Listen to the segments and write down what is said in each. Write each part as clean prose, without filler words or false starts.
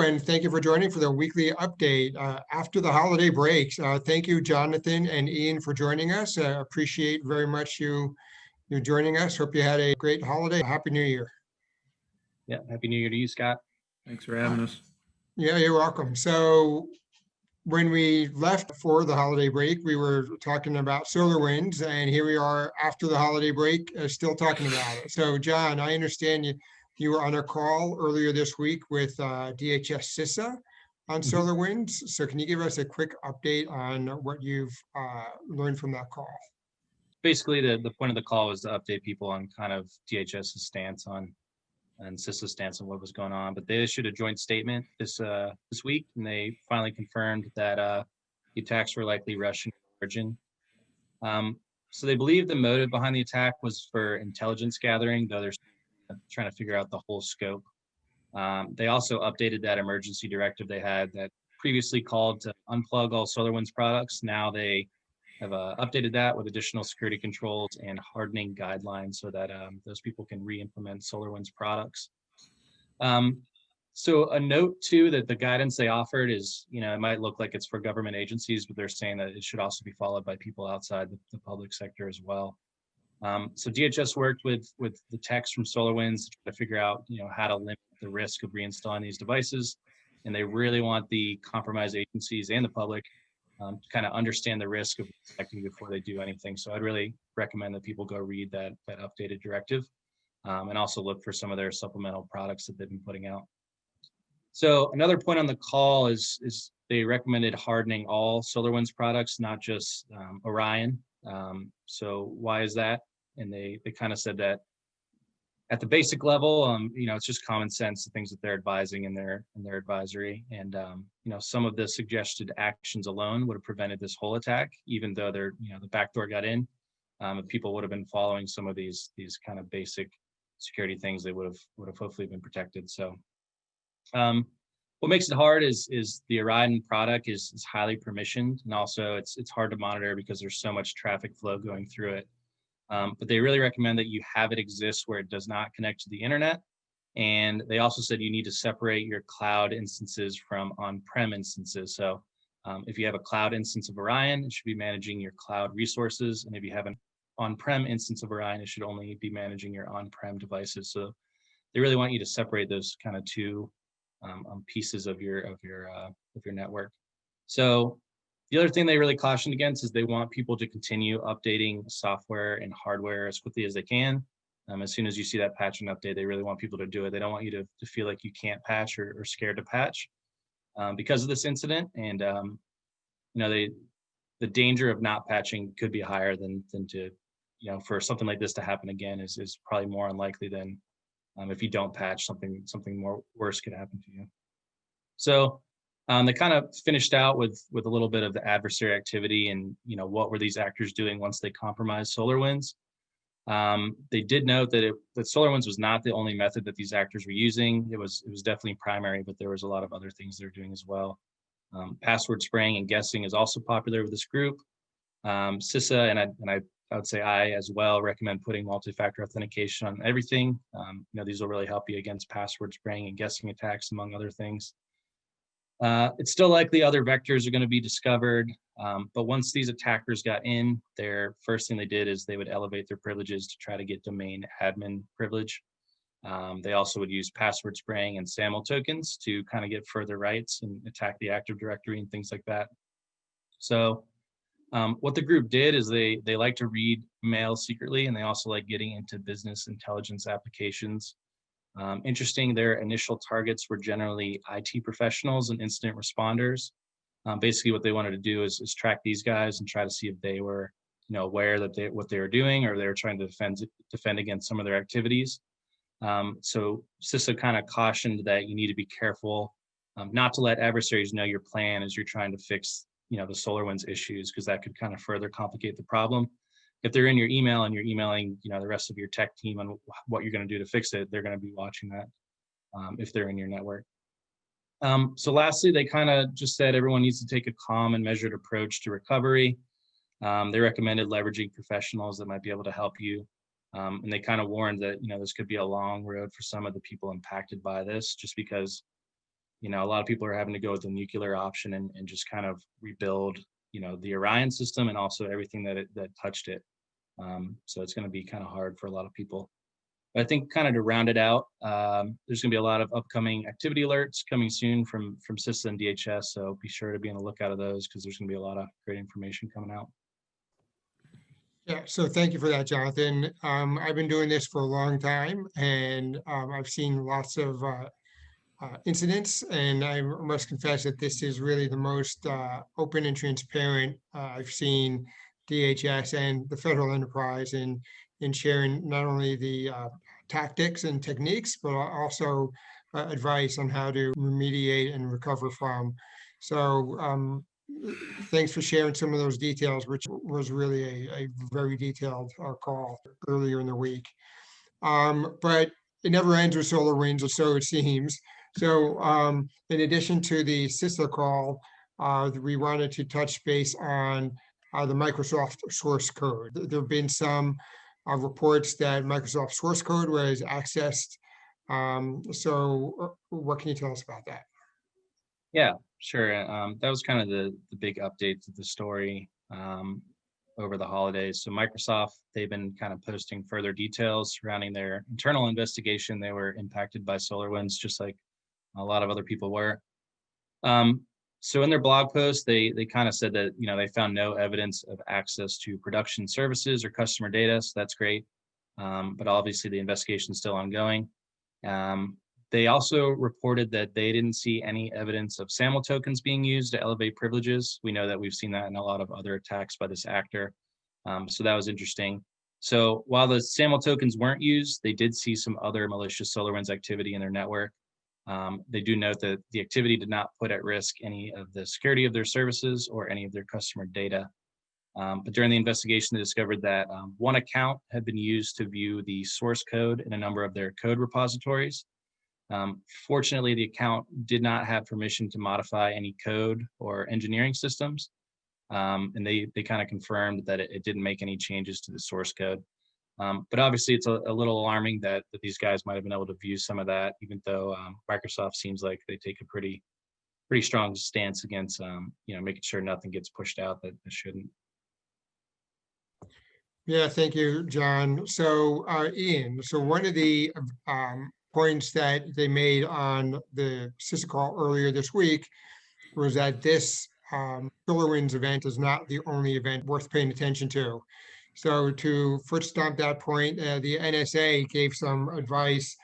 and thank you for joining for the weekly update after the holiday breaks. Thank you, Jonathan and Ian, for joining us. Appreciate very much you joining us. Hope you had a great holiday. Happy New Year. Yeah, Happy New Year to you, Scott. Thanks for having us. Yeah, you're welcome. So when we left for the holiday break, we were talking about SolarWinds, and here we are after the holiday break, still talking about it. So, John, I understand you were on a call earlier this week with DHS CISA on SolarWinds. So can you give us a quick update on what you've learned from that call? Basically, the point of the call was to update people on kind of DHS's stance on and CISA's stance on what was going on. But they issued a joint statement this week, and they finally confirmed that the attacks were likely Russian origin. So they believe the motive behind the attack was for intelligence gathering, though they're trying to figure out the whole scope. They also updated that emergency directive they had that previously called to unplug all SolarWinds products. Now they have updated that with additional security controls and hardening guidelines so that those people can re-implement SolarWinds products. So a note too that the guidance they offered is, it might look like it's for government agencies, but they're saying that it should also be followed by people outside the public sector as well. So DHS worked with the techs from SolarWinds to try to figure out, how to limit the risk of reinstalling these devices. And they really want the compromised agencies and the public to kind of understand the risk of protecting before they do anything. So I'd really recommend that people go read that updated directive and also look for some of their supplemental products that they've been putting out. So another point on the call is they recommended hardening all SolarWinds products, not just Orion. So why is that? And they kind of said that at the basic level, it's just common sense, the things that they're advising in their advisory. And, some of the suggested actions alone would have prevented this whole attack, even though the backdoor got in. If people would have been following some of these kind of basic security things, they would have hopefully been protected. So what makes it hard is the Orion product is highly permissioned, and also it's hard to monitor because there's so much traffic flow going through it. But they really recommend that you have it exist where it does not connect to the internet. And they also said you need to separate your cloud instances from on-prem instances. So if you have a cloud instance of Orion, it should be managing your cloud resources. And if you have an on-prem instance of Orion, it should only be managing your on-prem devices. So they really want you to separate those kind of two pieces of your network. So the other thing they really cautioned against is they want people to continue updating software and hardware as quickly as they can. As soon as you see that patch and update, they really want people to do it. They don't want you to feel like you can't patch or scared to patch because of this incident. And the danger of not patching could be higher than to, for something like this to happen again is probably more unlikely than if you don't patch, something more worse could happen to you. So they kind of finished out with a little bit of the adversary activity and, what were these actors doing once they compromised SolarWinds. They did note that SolarWinds was not the only method that these actors were using. It was definitely primary, but there was a lot of other things they're doing as well. Password spraying and guessing is also popular with this group. CISA and I would say I as well recommend putting multi-factor authentication on everything. These will really help you against password spraying and guessing attacks, among other things. It's still likely other vectors are going to be discovered, but once these attackers got in, their first thing they did is they would elevate their privileges to try to get domain admin privilege. They also would use password spraying and SAML tokens to kind of get further rights and attack the Active Directory and things like that. So what the group did is they like to read mail secretly, and they also like getting into business intelligence applications. Interesting, their initial targets were generally IT professionals and incident responders. Basically, what they wanted to do is track these guys and try to see if they were, aware that what they were doing, or they were trying to defend against some of their activities. So CISA kind of cautioned that you need to be careful not to let adversaries know your plan as you're trying to fix, the SolarWinds issues, because that could kind of further complicate the problem. If they're in your email and you're emailing, the rest of your tech team on what you're going to do to fix it, they're going to be watching that if they're in your network. So lastly, they kind of just said everyone needs to take a calm and measured approach to recovery. They recommended leveraging professionals that might be able to help you. And they kind of warned that, this could be a long road for some of the people impacted by this, just because, a lot of people are having to go with the nuclear option and just kind of rebuild, the Orion system and also everything that touched it. So it's going to be kind of hard for a lot of people. But I think kind of to round it out, there's going to be a lot of upcoming activity alerts coming soon from CISA and DHS. So be sure to be on the lookout of those because there's going to be a lot of great information coming out. Yeah, so thank you for that, Jonathan. I've been doing this for a long time, and I've seen lots of incidents, and I must confess that this is really the most open and transparent I've seen DHS and the federal enterprise in sharing not only the tactics and techniques, but also advice on how to remediate and recover from. So thanks for sharing some of those details, which was really a very detailed call earlier in the week. But it never ends with SolarWinds, or so it seems. So in addition to the CISA call, we wanted to touch base on the Microsoft source code. There have been some reports that Microsoft source code was accessed. So what can you tell us about that? Yeah, sure. That was kind of the big update to the story over the holidays. So Microsoft, they've been kind of posting further details surrounding their internal investigation. They were impacted by SolarWinds, just like a lot of other people were. So in their blog post, they kind of said that they found no evidence of access to production services or customer data. So that's great. But obviously the investigation is still ongoing. They also reported that they didn't see any evidence of SAML tokens being used to elevate privileges. We know that we've seen that in a lot of other attacks by this actor. So that was interesting. So while the SAML tokens weren't used, they did see some other malicious SolarWinds activity in their network. They do note that the activity did not put at risk any of the security of their services or any of their customer data. But during the investigation, they discovered that one account had been used to view the source code in a number of their code repositories. Fortunately, the account did not have permission to modify any code or engineering systems. And they kind of confirmed that it didn't make any changes to the source code. But obviously, it's a little alarming that these guys might have been able to view some of that, even though Microsoft seems like they take a pretty strong stance against making sure nothing gets pushed out that shouldn't. Yeah, thank you, John. So Ian, so one of the points that they made on the CISA call earlier this week was that this SolarWinds event is not the only event worth paying attention to. So to foot stomp that point, the NSA gave some advice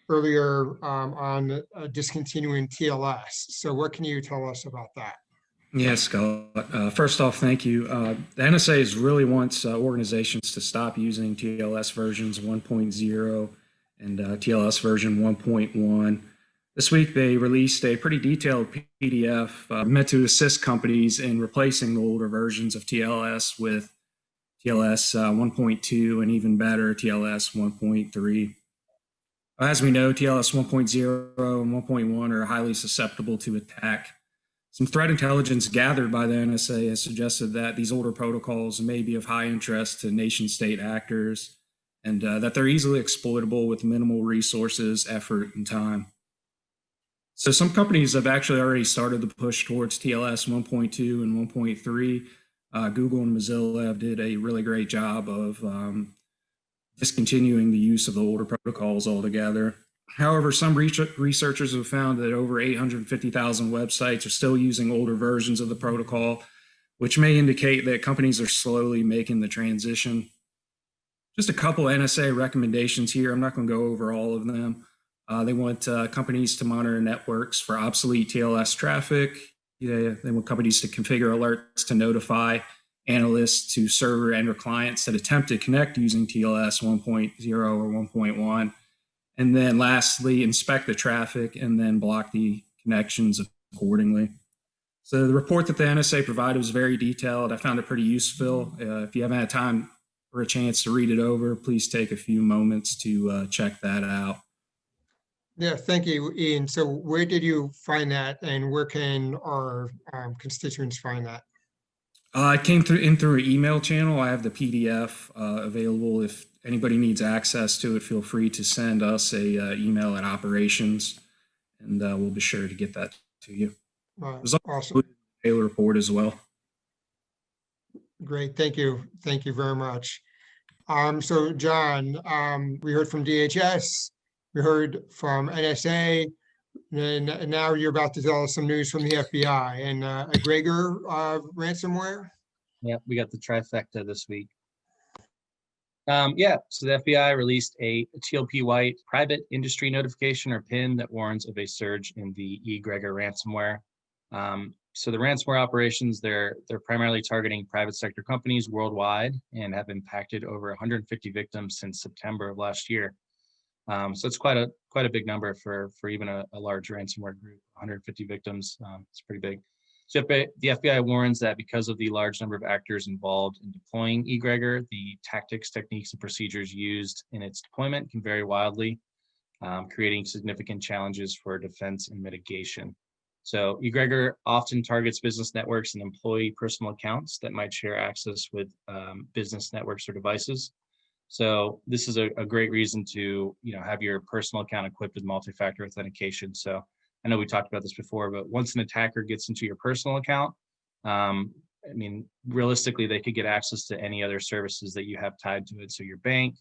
earlier on discontinuing TLS. So what can you tell us about that? Yes, Scott. First off, thank you. The NSA really wants organizations to stop using TLS versions 1.0 and TLS version 1.1. This week, they released a pretty detailed PDF meant to assist companies in replacing the older versions of TLS with TLS 1.2 and even better, TLS 1.3. As we know, TLS 1.0 and 1.1 are highly susceptible to attack. Some threat intelligence gathered by the NSA has suggested that these older protocols may be of high interest to nation-state actors and that they're easily exploitable with minimal resources, effort, and time. So some companies have actually already started the push towards TLS 1.2 and 1.3. Google and Mozilla did a really great job of discontinuing the use of the older protocols altogether. However, some researchers have found that over 850,000 websites are still using older versions of the protocol, which may indicate that companies are slowly making the transition. Just a couple NSA recommendations here. I'm not going to go over all of them. They want companies to monitor networks for obsolete TLS traffic. They want companies to configure alerts to notify analysts to server and or clients that attempt to connect using TLS 1.0 or 1.1. And then lastly, inspect the traffic and then block the connections accordingly. So the report that the NSA provided was very detailed. I found it pretty useful. If you haven't had time or a chance to read it over, please take a few moments to check that out. Yeah, thank you, Ian. So where did you find that, and where can our constituents find that? It came through an email channel. I have the PDF available. If anybody needs access to it, feel free to send us a email at operations, and we'll be sure to get that to you. There's also Awesome. a daily report as well. Great. Thank you. Thank you very much. So John, we heard from DHS, we heard from NSA, and now you're about to tell us some news from the FBI and a Gregor ransomware. Yeah, we got the trifecta this week. Yeah, so the FBI released a TLP white private industry notification or PIN that warns of a surge in the eGregor ransomware. So the ransomware operations, they're primarily targeting private sector companies worldwide and have impacted over 150 victims since September of last year. So it's quite a big number for even a large ransomware group. 150 victims, it's pretty big. So the FBI warns that because of the large number of actors involved in deploying eGregor, the tactics, techniques, and procedures used in its deployment can vary wildly, creating significant challenges for defense and mitigation. So eGregor often targets business networks and employee personal accounts that might share access with business networks or devices. So this is a great reason to have your personal account equipped with multi-factor authentication. So I know we talked about this before, but once an attacker gets into your personal account, I mean, realistically, they could get access to any other services that you have tied to it. So your bank,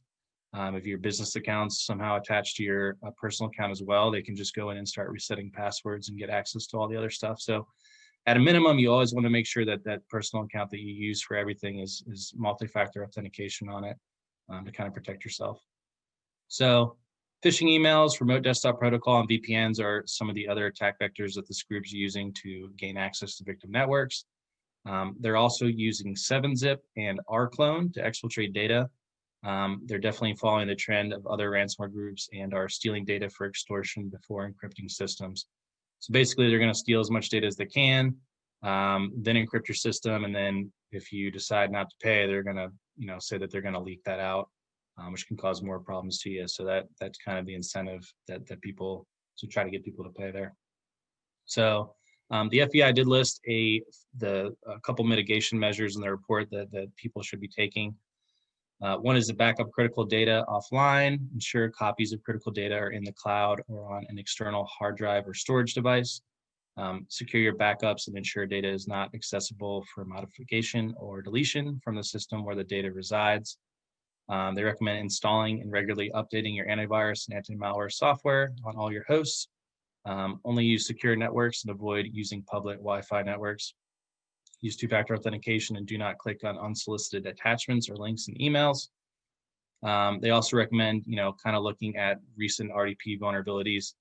if your business account's somehow attached to your personal account as well, they can just go in and start resetting passwords and get access to all the other stuff. So at a minimum, you always want to make sure that that personal account that you use for everything is multi-factor authentication on it to kind of protect yourself. So phishing emails, remote desktop protocol, and VPNs are some of the other attack vectors that this group's using to gain access to victim networks. They're also using 7-zip and rclone to exfiltrate data. They're definitely following the trend of other ransomware groups and are stealing data for extortion before encrypting systems. So basically, they're going to steal as much data as they can, then encrypt your system, and then if you decide not to pay, they're going to say that they're going to leak that out, which can cause more problems to you. So that's kind of the incentive that people to try to get people to pay there. So the FBI did list a couple mitigation measures in the report that people should be taking. One is to back up critical data offline, ensure copies of critical data are in the cloud or on an external hard drive or storage device. Secure your backups and ensure data is not accessible for modification or deletion from the system where the data resides. They recommend installing and regularly updating your antivirus and anti-malware software on all your hosts. Only use secure networks and avoid using public Wi-Fi networks. Use two-factor authentication and do not click on unsolicited attachments or links in emails. They also recommend, kind of looking at recent RDP vulnerabilities.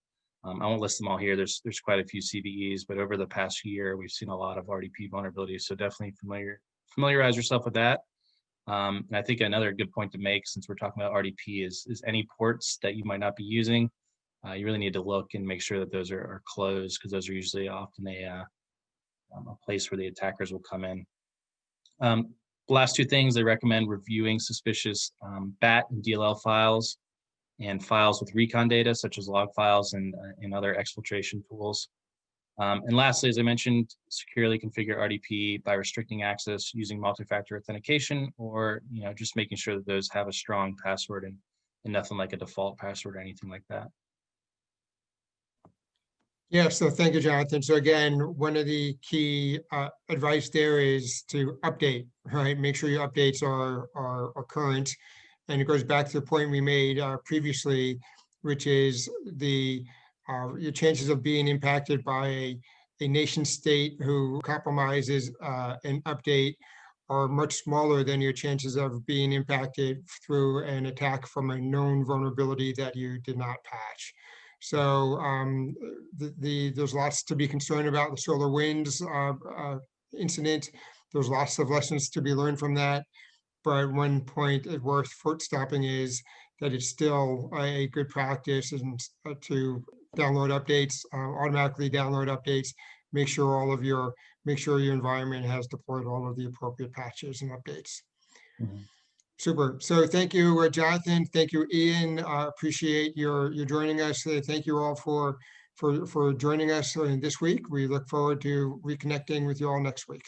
I won't list them all here. There's quite a few CVEs, but over the past year, we've seen a lot of RDP vulnerabilities. So definitely familiarize yourself with that. And I think another good point to make, since we're talking about RDP, is any ports that you might not be using. You really need to look and make sure that those are closed, because those are usually often a place where the attackers will come in. The last two things, they recommend reviewing suspicious BAT and DLL files and files with recon data, such as log files and other exfiltration tools. And lastly, as I mentioned, securely configure RDP by restricting access using multi-factor authentication, or just making sure that those have a strong password and nothing like a default password or anything like that. Yeah, so thank you, Jonathan. So again, one of the key advice there is to update, right? Make sure your updates are current. And it goes back to the point we made previously, which is your chances of being impacted by a nation state who compromises an update are much smaller than your chances of being impacted through an attack from a known vulnerability that you did not patch. So there's lots to be concerned about the SolarWinds incident. There's lots of lessons to be learned from that. But one point worth foot stopping is that it's still a good practice and to download updates, automatically download updates, make sure your environment has deployed all of the appropriate patches and updates. Mm-hmm. Super. So thank you, Jonathan. Thank you, Ian. Appreciate your joining us. Thank you all for joining us this week. We look forward to reconnecting with you all next week.